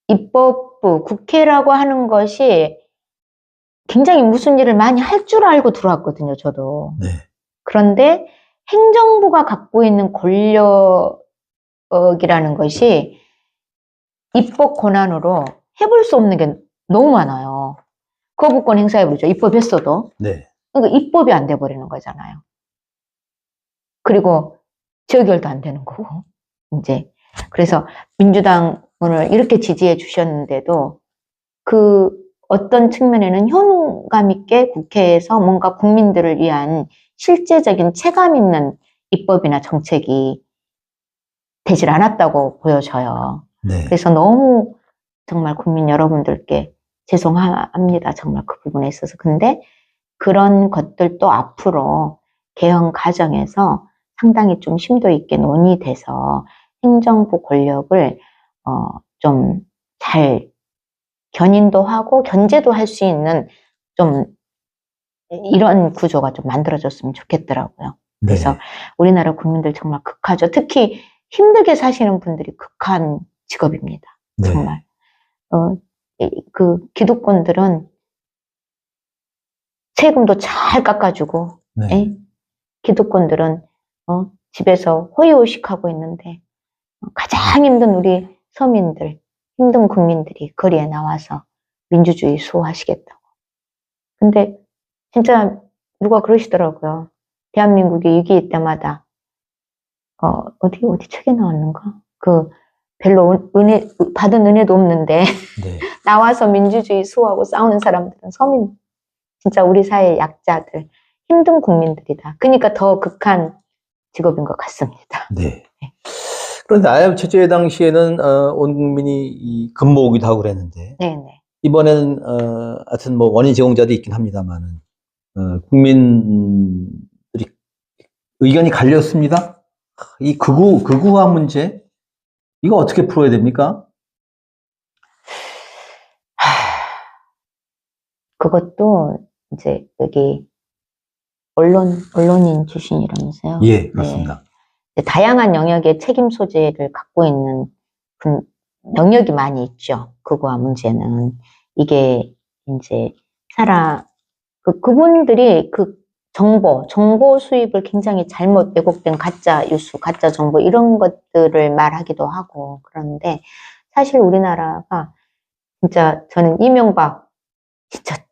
S2: 입법부, 국회라고 하는 것이 굉장히 무슨 일을 많이 할 줄 알고 들어왔거든요, 저도.
S1: 네.
S2: 그런데 행정부가 갖고 있는 권력이라는 것이 입법 권한으로 해볼 수 없는 게 너무 많아요. 거부권 행사해보죠. 입법했어도.
S1: 네.
S2: 그러니까 입법이 안 돼버리는 거잖아요. 그리고 재결도 안 되는 거고, 이제. 그래서 민주당을 이렇게 지지해 주셨는데도 그 어떤 측면에는 효능감 있게 국회에서 뭔가 국민들을 위한 실제적인 체감 있는 입법이나 정책이 되질 않았다고 보여져요.
S1: 네.
S2: 그래서 너무 정말 국민 여러분들께 죄송합니다. 정말 그 부분에 있어서. 근데 그런 것들도 앞으로 개헌 과정에서 상당히 좀 심도 있게 논의돼서 행정부 권력을 좀 잘 견인도 하고 견제도 할 수 있는 좀 이런 구조가 좀 만들어졌으면 좋겠더라고요.
S1: 네.
S2: 그래서 우리나라 국민들 정말 극하죠. 특히 힘들게 사시는 분들이 극한 직업입니다.
S1: 네.
S2: 정말. 그 기득권들은 세금도 잘 깎아주고,
S1: 네.
S2: 에? 기득권들은 집에서 호의호식하고 있는데 가장 힘든 우리 서민들, 힘든 국민들이 거리에 나와서 민주주의 수호하시겠다고. 근데 진짜 누가 그러시더라고요. 대한민국이 위기일 때마다 어디 책에 나왔는가? 그 별로 받은 은혜도 없는데
S1: 네.
S2: 나와서 민주주의 수호하고 싸우는 사람들은 서민, 진짜 우리 사회의 약자들, 힘든 국민들이다. 그러니까 더 극한 직업인 것 같습니다.
S1: 네. 그런데 아야부 체제 당시에는 온 국민이 이 근무오기도 하고 그랬는데
S2: 네네.
S1: 이번에는 하여튼 뭐 원인 제공자도 있긴 합니다만은 국민들이 의견이 갈렸습니다. 이 극우화 문제 이거 어떻게 풀어야 됩니까?
S2: 그것도 이제 여기 언론인 출신이라면서요.
S1: 예, 그렇습니다.
S2: 네. 다양한 영역의 책임 소재를 갖고 있는 영역이 많이 있죠. 그거와 문제는 이게 이제 그분들이 그 정보 수입을 굉장히 잘못 왜곡된 가짜 뉴스, 가짜 정보 이런 것들을 말하기도 하고 그러는데 사실 우리나라가 진짜 저는 이명박 진짜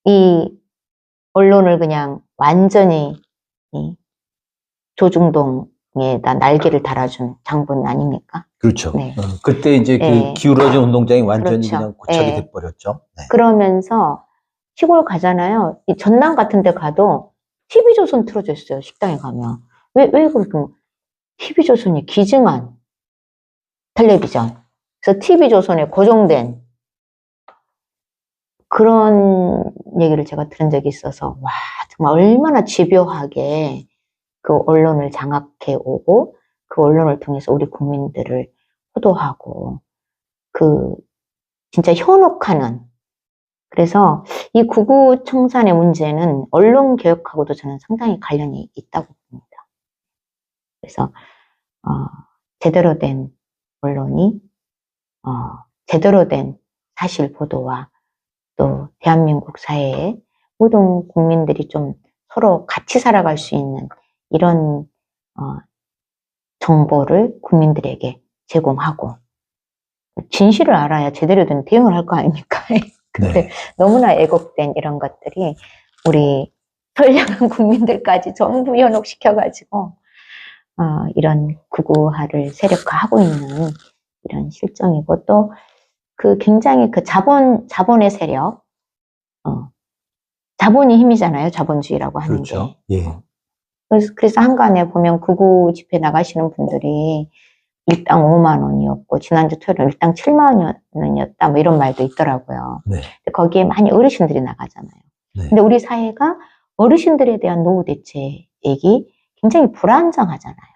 S2: 이 언론을 그냥 완전히 이 조중동에다 날개를 달아준 장본 아닙니까?
S1: 그렇죠.
S2: 네.
S1: 그때 이제
S2: 네.
S1: 그 기울어진 운동장이 완전히
S2: 그렇죠.
S1: 그냥 고착이
S2: 네.
S1: 돼버렸죠. 네.
S2: 그러면서 시골 가잖아요. 이 전남 같은 데 가도 TV조선 틀어져 있어요. 식당에 가면. 왜 그렇게 TV조선이 기증한 텔레비전. 그래서 TV조선에 고정된 그런 얘기를 제가 들은 적이 있어서 와 정말 얼마나 집요하게 그 언론을 장악해 오고 그 언론을 통해서 우리 국민들을 호도하고 그 진짜 현혹하는 그래서 이 구구 청산의 문제는 언론 개혁하고도 저는 상당히 관련이 있다고 봅니다. 그래서 제대로 된 언론이 제대로 된 사실 보도와 또 대한민국 사회에 모든 국민들이 좀 서로 같이 살아갈 수 있는 이런 정보를 국민들에게 제공하고 진실을 알아야 제대로 된 대응을 할 거 아닙니까? 근데
S1: 네.
S2: 너무나 애곡된 이런 것들이 우리 선량한 국민들까지 전부 현혹시켜가지고 이런 극우화를 세력화하고 있는 이런 실정이고 또 그 굉장히 그 자본의 세력 자본이 힘이잖아요. 자본주의라고 하는
S1: 그렇죠.
S2: 게.
S1: 예.
S2: 그래서 한간에 보면 극우 집회 나가시는 분들이 일당 5만 원이었고 지난주 토요일에 일당 7만 원이었다 뭐 이런 말도 있더라고요.
S1: 네.
S2: 근데 거기에 많이 어르신들이 나가잖아요.
S1: 네.
S2: 근데 우리 사회가 어르신들에 대한 노후 대책이 굉장히 불안정하잖아요.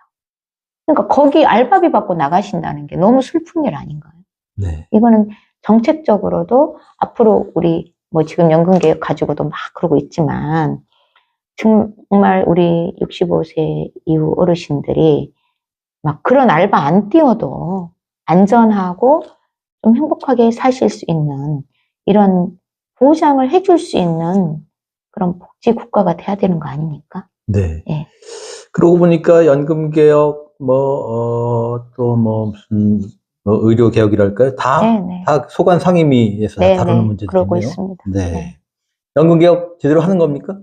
S2: 그러니까 거기 알바비 받고 나가신다는 게 너무 슬픈 일 아닌가요?
S1: 네.
S2: 이거는 정책적으로도 앞으로 우리 뭐 지금 연금개혁 가지고도 막 그러고 있지만 정말 우리 65세 이후 어르신들이 막 그런 알바 안 뛰어도 안전하고 좀 행복하게 사실 수 있는 이런 보장을 해줄 수 있는 그런 복지 국가가 돼야 되는 거 아닙니까?
S1: 네.
S2: 예.
S1: 그러고 보니까 연금개혁 또 무슨 의료 개혁이랄까요?
S2: 네네.
S1: 다 소관 상임위에서
S2: 네네.
S1: 다루는 문제들이네요.
S2: 그러고 있습니다.
S1: 네.
S2: 네.
S1: 연금 개혁 제대로 하는 겁니까?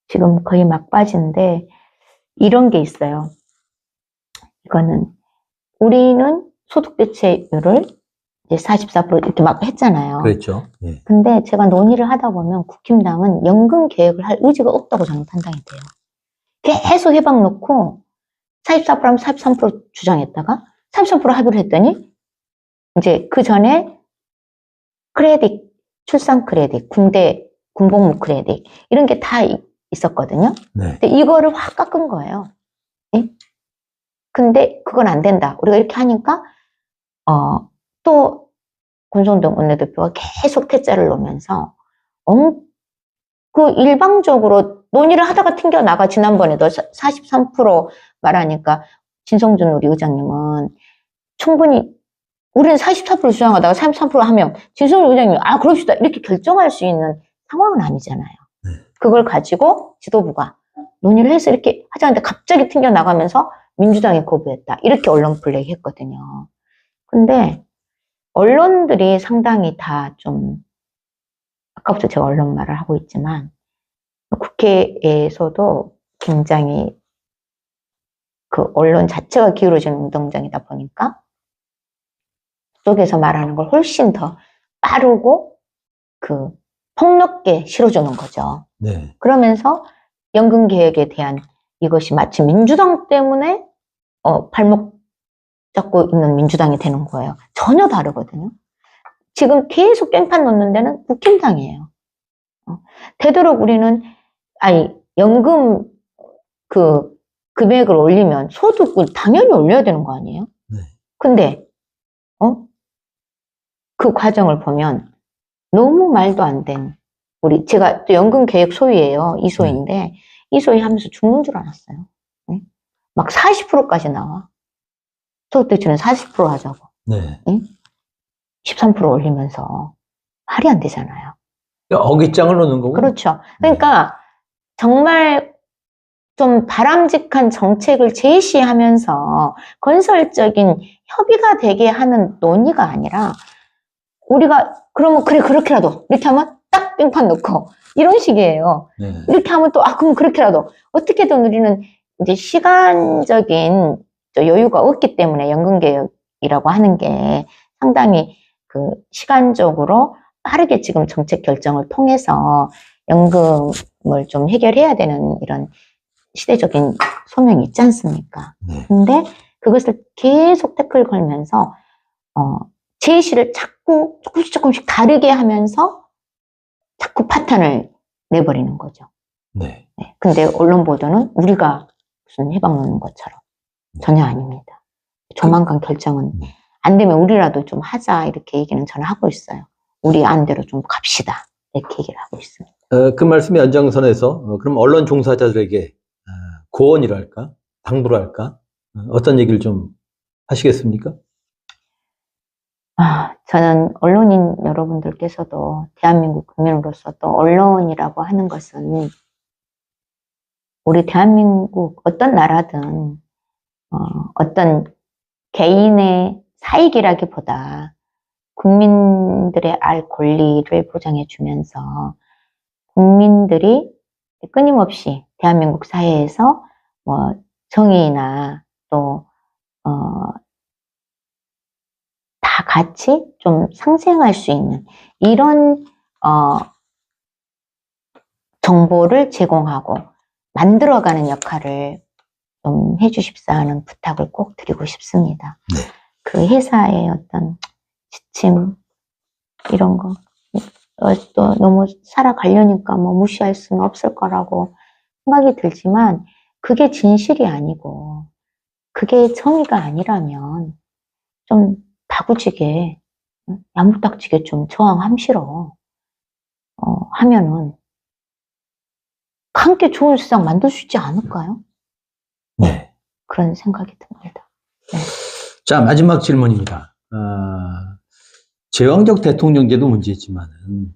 S2: 지금 거의 막바지인데 이런 게 있어요. 이거는 우리는 소득 대체율을 이제 44% 이렇게 막 했잖아요.
S1: 그랬죠. 예.
S2: 근데 제가 논의를 하다 보면 국힘당은 연금 개혁을 할 의지가 없다고 저는 판단이 돼요. 계속 해박 놓고 44%하면 43% 주장했다가 33% 합의를 했더니 이제 그 전에 크레딧, 출산 크레딧, 군복무 크레딧 이런 게 다 있었거든요.
S1: 네.
S2: 근데 이거를 확 깎은 거예요. 예? 근데 그건 안 된다. 우리가 이렇게 하니까 또 권성동 원내대표가 계속 퇴짜를 놓으면서 그 일방적으로 논의를 하다가 튕겨나가. 지난번에도 43% 말하니까 진성준 우리 의장님은 충분히 우리는 44% 주장하다가 33% 하면 진성준 의장님이 그럽시다 이렇게 결정할 수 있는 상황은 아니잖아요.
S1: 네.
S2: 그걸 가지고 지도부가 논의를 해서 이렇게 하자는데 갑자기 튕겨나가면서 민주당이 거부했다. 이렇게 언론 플레이 했거든요. 근데 언론들이 상당히 다 좀, 아까부터 제가 언론 말을 하고 있지만, 국회에서도 굉장히 그 언론 자체가 기울어진 운동장이다 보니까, 그쪽에서 말하는 걸 훨씬 더 빠르고, 폭넓게 실어주는 거죠.
S1: 네.
S2: 그러면서 연금 개혁에 대한 이것이 마치 민주당 때문에, 발목 잡고 있는 민주당이 되는 거예요. 전혀 다르거든요. 지금 계속 깽판 놓는 데는 국힘당이에요. 되도록 우리는 연금 금액을 올리면 소득을 당연히 올려야 되는 거 아니에요?
S1: 네.
S2: 근데 그 과정을 보면 너무 말도 안 된 제가 또 연금 계획 소위예요. 이소위인데 이소위 하면서 죽는 줄 알았어요. 네? 막 40%까지 나와. 소득 대체는 40% 하자고.
S1: 네.
S2: 13% 올리면서 말이 안 되잖아요.
S1: 어깃장을 놓는 거고.
S2: 그렇죠. 그러니까 정말 좀 바람직한 정책을 제시하면서 건설적인 협의가 되게 하는 논의가 아니라 우리가 그러면 그래 그렇게라도 이렇게 하면 딱 빙판 놓고 이런 식이에요.
S1: 네.
S2: 이렇게 하면 또 그럼 그렇게라도 어떻게든 우리는 이제 시간적인 여유가 없기 때문에 연금개혁이라고 하는 게 상당히 시간적으로 빠르게 지금 정책 결정을 통해서 연금을 좀 해결해야 되는 이런 시대적인 소명이 있지 않습니까?
S1: 네.
S2: 근데 그것을 계속 태클 걸면서 제시를 자꾸 조금씩 다르게 하면서 자꾸 파탄을 내버리는 거죠.
S1: 네.
S2: 네. 근데 언론 보도는 우리가 무슨 해방 놓는 것처럼 전혀 아닙니다. 조만간 결정은 안 되면 우리라도 좀 하자 이렇게 얘기는 저는 하고 있어요. 우리 안대로 좀 갑시다 이렇게 얘기를 하고 있습니다.
S1: 그 말씀의 연장선에서 그럼 언론 종사자들에게 고언이랄까, 당부랄까, 어떤 얘기를 좀 하시겠습니까?
S2: 저는 언론인 여러분들께서도 대한민국 국민으로서 또 언론이라고 하는 것은 우리 대한민국 어떤 나라든 어떤 개인의 사익이라기보다 국민들의 알 권리를 보장해 주면서 국민들이 끊임없이 대한민국 사회에서 정의나 또 다 같이 좀 상생할 수 있는 이런 정보를 제공하고 만들어가는 역할을 좀 해주십사 하는 부탁을 꼭 드리고 싶습니다.
S1: 네.
S2: 그 회사의 어떤 지침 이런 거 또 너무 살아가려니까 무시할 수는 없을 거라고 생각이 들지만 그게 진실이 아니고 그게 정의가 아니라면 좀 다구지게 야무딱지게 좀 저항함시로 하면은 함께 좋은 세상 만들 수 있지 않을까요?
S1: 네.
S2: 그런 생각이 듭니다. 네.
S1: 자, 마지막 질문입니다. 제왕적 대통령제도 문제지만은,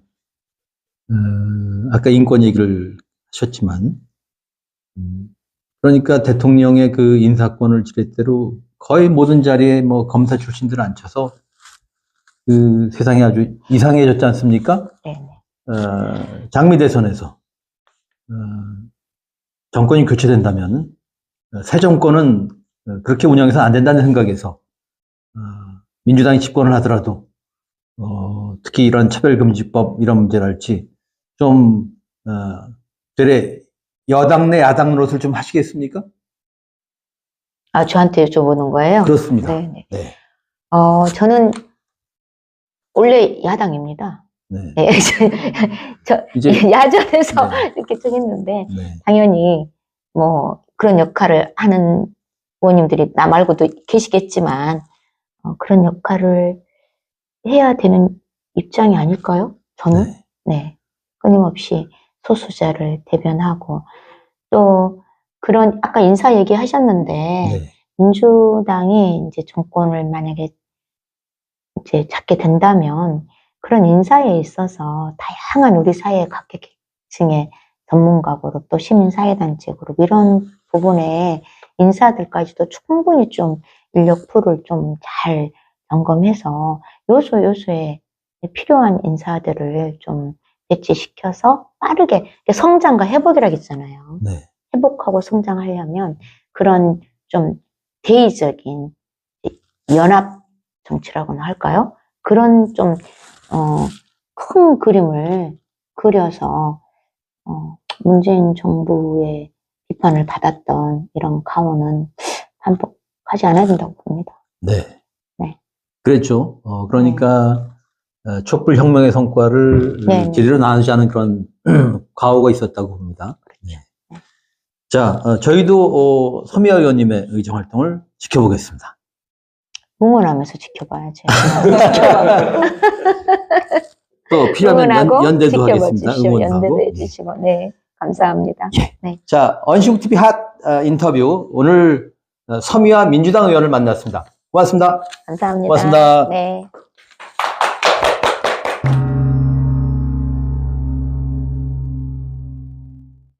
S1: 아까 인권 얘기를 하셨지만, 그러니까 대통령의 그 인사권을 지렛대로 거의 모든 자리에 뭐 검사 출신들 앉혀서 그 세상이 아주 이상해졌지 않습니까?
S2: 네네.
S1: 장미 대선에서 정권이 교체된다면 새 정권은 그렇게 운영해서 안 된다는 생각에서 민주당이 집권을 하더라도 특히 이런 차별금지법 이런 문제랄지 좀 되레 여당 내 야당 노릇을 좀 하시겠습니까?
S2: 아, 저한테 여쭤보는 거예요?
S1: 그렇습니다.
S2: 네네.
S1: 네.
S2: 저는 원래 야당입니다.
S1: 네.
S2: 네. 저
S1: 이제
S2: 야전에서
S1: 네.
S2: 이렇게 좀 했는데
S1: 네.
S2: 당연히 뭐 그런 역할을 하는 의원님들이 나 말고도 계시겠지만 그런 역할을 해야 되는 입장이 아닐까요? 저는
S1: 네.
S2: 네. 끊임없이 소수자를 대변하고 또 그런 아까 인사 얘기하셨는데
S1: 네.
S2: 민주당이 이제 정권을 만약에 이제 잡게 된다면 그런 인사에 있어서 다양한 우리 사회의 각계층의 전문가 그룹 또 시민사회단체 그룹 이런 부분에 인사들까지도 충분히 좀 인력 풀을 좀 잘 점검해서 요소요소에 필요한 인사들을 좀 배치시켜서 빠르게 성장과 회복이라고 있잖아요.
S1: 네.
S2: 회복하고 성장하려면 그런 좀 대의적인 연합 정치라고나 할까요? 그런 좀, 큰 그림을 그려서, 문재인 정부의 비판을 받았던 이런 강원은 반복하지 않아야 된다고 봅니다.
S1: 네.
S2: 네.
S1: 그랬죠. 그러니까 촛불 혁명의 성과를
S2: 네.
S1: 제대로 나누지 않은 그런 과오가 있었다고 봅니다. 네. 자, 저희도 서미아 의원님의 의정 활동을 지켜보겠습니다.
S2: 응원하면서 지켜봐야지.
S1: 또 필요하면
S2: 응원하고
S1: 연대도
S2: 지켜봐
S1: 하겠습니다.
S2: 주시오.
S1: 응원도
S2: 연대도
S1: 하고.
S2: 해주시고. 네. 감사합니다.
S1: 예.
S2: 네.
S1: 자, 언시국TV 핫 인터뷰. 오늘 서미아 민주당 의원을 만났습니다. 고맙습니다.
S2: 감사합니다.
S1: 고맙습니다.
S2: 네.